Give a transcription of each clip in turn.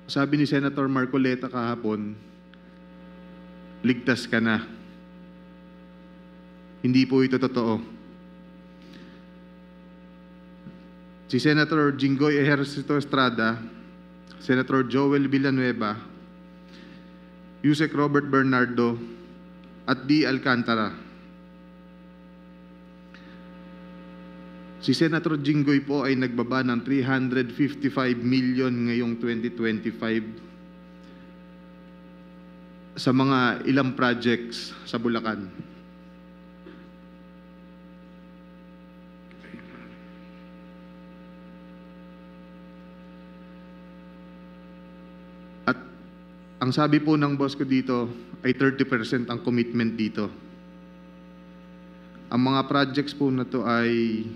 Sabi ni Senator Marcoleta kahapon, ligtas ka na. Hindi po ito totoo. Si Senator Jinggoy Ejercito Estrada, Senator Joel Villanueva, Yusek Robert Bernardo, at D. Alcantara. Si Senator Jinggoy po ay nagbaba ng 355 million ngayong 2025 sa mga ilang projects sa Bulacan. At ang sabi po ng boss ko dito ay 30% ang commitment dito. Ang mga projects po na to ay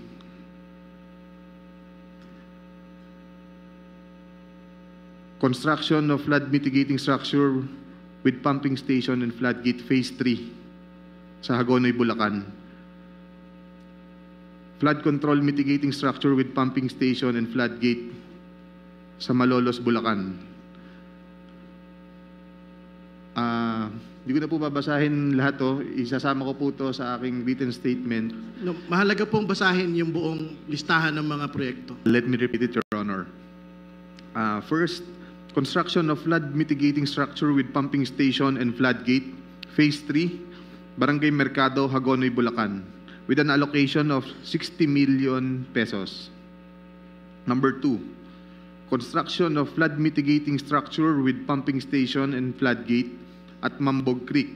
construction of flood mitigating structure with pumping station and floodgate phase 3 sa Hagonoy, Bulacan. Flood control mitigating structure with pumping station and floodgate sa Malolos, Bulacan. Hindi ko na po babasahin lahat to. Isasama ko po to sa aking written statement. No, mahalaga pong basahin yung buong listahan ng mga proyekto. Let me repeat it, Your Honor. First, construction of flood mitigating structure with pumping station and floodgate, phase 3, Barangay Mercado, Hagonoy, Bulacan, with an allocation of 60 million pesos. Number 2, construction of flood mitigating structure with pumping station and floodgate at Mambog Creek,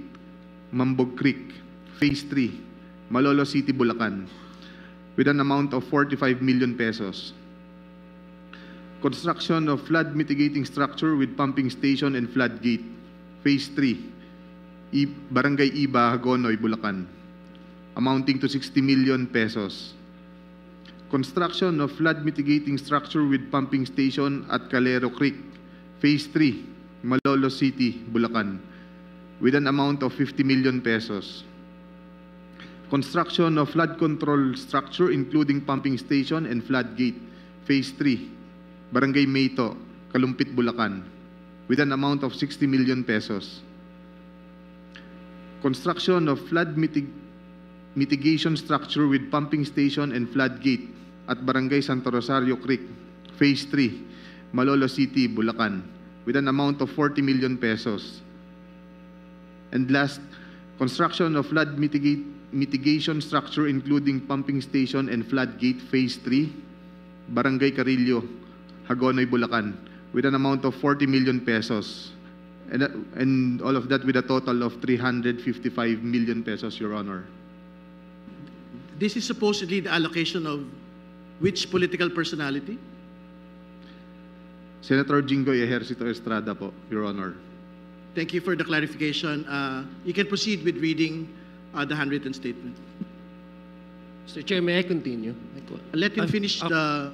phase 3, Malolos City, Bulacan, with an amount of 45 million pesos. Construction of flood mitigating structure with pumping station and floodgate, phase 3, Barangay Iba, Hagonoy, Bulacan, amounting to 60 million pesos. Construction of flood mitigating structure with pumping station at Calero Creek, phase 3, Malolos City, Bulacan, with an amount of 50 million pesos. Construction of flood control structure including pumping station and floodgate, phase 3, Barangay Mayto, Kalumpit, Bulacan, with an amount of 60 million pesos. Construction of flood mitigation structure with pumping station and floodgate at Barangay Santo Rosario Creek, phase 3, Malolos City, Bulacan, with an amount of 40 million pesos. And last, construction of flood mitigation structure including pumping station and floodgate, phase 3, Barangay Carillo, Hagonoy, Bulacan, with an amount of 40 million pesos. And all of that with a total of 355 million pesos, Your Honor. This is supposedly the allocation of which political personality? Senator Jinggoy Ejercito Estrada po, Your Honor. Thank you for the clarification. You can proceed with reading the handwritten statement. Mr. Chair, may I continue? Let him finish the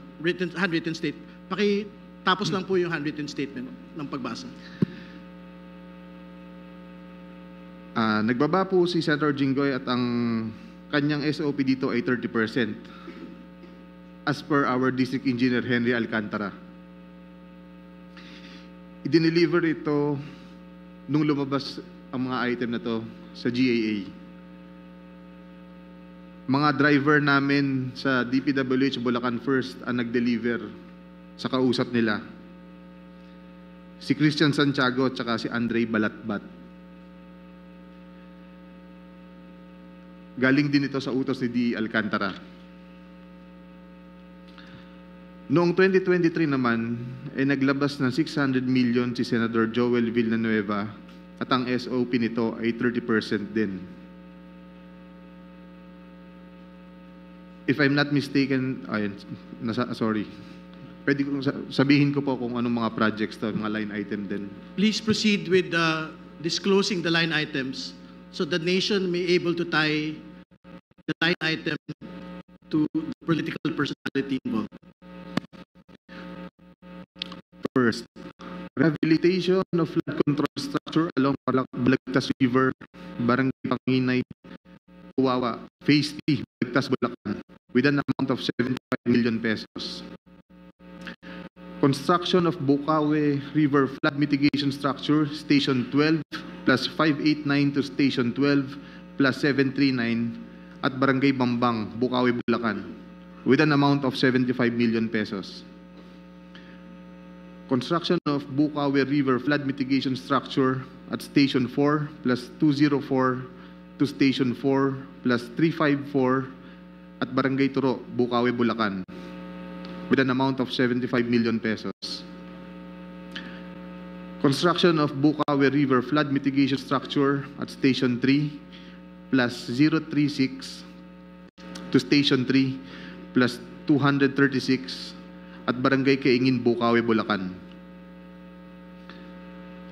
handwritten statement. Pakitapos lang po yung handwritten statement ng pagbasa. Nagbaba po si Senator Jinggoy at ang kanyang SOP dito ay 30% as per our District Engineer Henry Alcantara. I-deliver ito nung lumabas ang mga item na to sa GAA. Mga driver namin sa DPWH Bulacan First ang nag-deliver sa kausap nila. Si Christian Santiago at saka si Andre Balatbat. Galing din ito sa utos ni D. Alcantara. Noong 2023 naman, ay naglabas ng 600 million si Senator Joel Villanueva at ang SOP nito ay 30% din. If I'm not mistaken, sorry. Pwede kong sabihin ko po kung anong mga projects to, mga line item din. Please proceed with disclosing the line items so the nation may able to tie the line item to the political personality involved. First, rehabilitation of flood control structure along Balagtas River, Barangay Panginay, Tuwawa, Phase 3, Balagtas, Bulacan, with an amount of 75 million pesos. Construction of Bukawi River Flood Mitigation Structure, Station 12, plus 589 to Station 12, plus 739, at Barangay Bambang, Bukawi, Bulacan, with an amount of 75 million pesos. Construction of Bukawi River Flood Mitigation Structure at Station 4, plus 204 to Station 4, plus 354, at Barangay Turo, Bukawi, Bulacan, with an amount of 75 million pesos. Construction of Bukawi River Flood Mitigation Structure at Station 3, plus 036 to Station 3, plus 236 at Barangay Kaingin, Bukawi, Bulacan.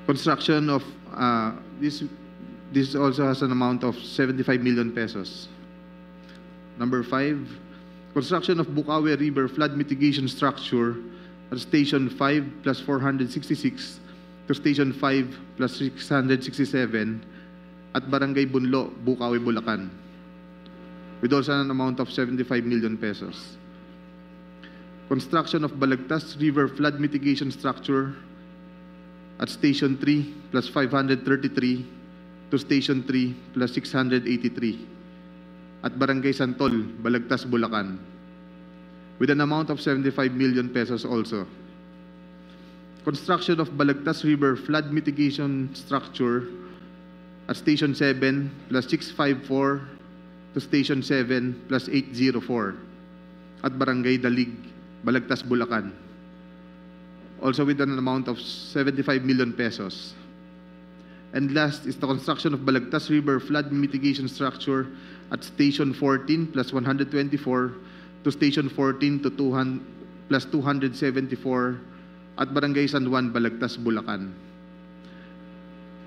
Construction of this also has an amount of 75 million pesos. Number 5, construction of Bukawi River Flood Mitigation Structure at Station 5 plus 466 to Station 5 plus 667 at Barangay Bunlo, Bukawi, Bulacan, with also an amount of 75 million pesos. Construction of Balagtas River Flood Mitigation Structure at Station 3 plus 533 to Station 3 plus 683 at Barangay Santol, Balagtas, Bulacan, with an amount of 75 million pesos also. Construction of Balagtas River Flood Mitigation Structure at Station 7 plus 654 to Station 7 plus 804 at Barangay Dalig, Balagtas, Bulacan, also with an amount of 75 million pesos. And last is the construction of Balagtas River Flood Mitigation Structure at Station 14 plus 124 to Station 14 to 200 plus 274 at Barangay San Juan, Balagtas, Bulacan,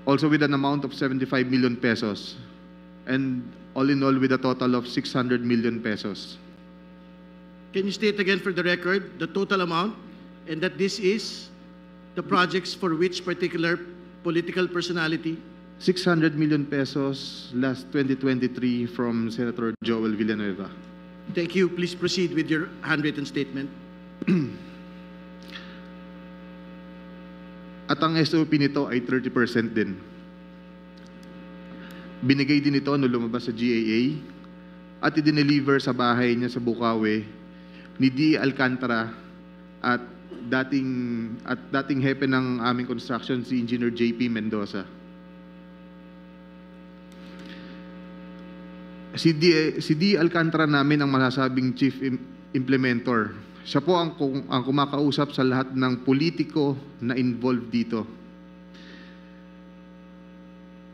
also with an amount of 75 million pesos, and all in all with a total of 600 million pesos. Can you state again for the record the total amount, and that this is the projects for which particular political personality? 600 million pesos last 2023 from Senator Joel Villanueva. Thank you. Please proceed with your handwritten statement. At ang SOP nito ay 30% din. Binigay din ito nung lumabas sa GAA at i-deliver sa bahay niya sa Bukawi ni D. Alcantara at dating hepe ng aming construction, si Engineer JP Mendoza. Si D. Alcantara namin ang masasabing chief implementor. Siya po ang kumakausap sa lahat ng politiko na involved dito.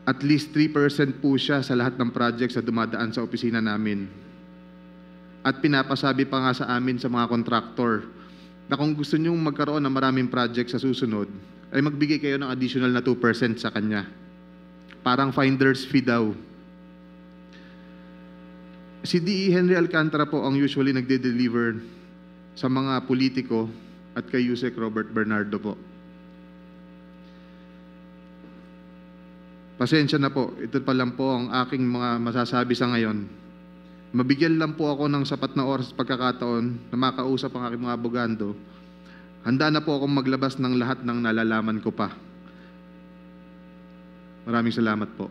At least 3% po siya sa lahat ng projects na dumadaan sa opisina namin. At pinapasabi pa nga sa amin sa mga kontraktor na kung gusto nyong magkaroon ng maraming projects sa susunod, ay magbigay kayo ng additional na 2% sa kanya. Parang finder's fee daw. Si D.E. Henry Alcantara po ang usually nagde-deliver sa mga politiko at kay Yusek Robert Bernardo po. Pasensya na po, ito pa lang po ang aking mga masasabi sa ngayon. Mabigyan lang po ako ng sapat na oras pagkakataon na makausap ang aking mga abogado. Handa na po akong maglabas ng lahat ng nalalaman ko pa. Maraming salamat po.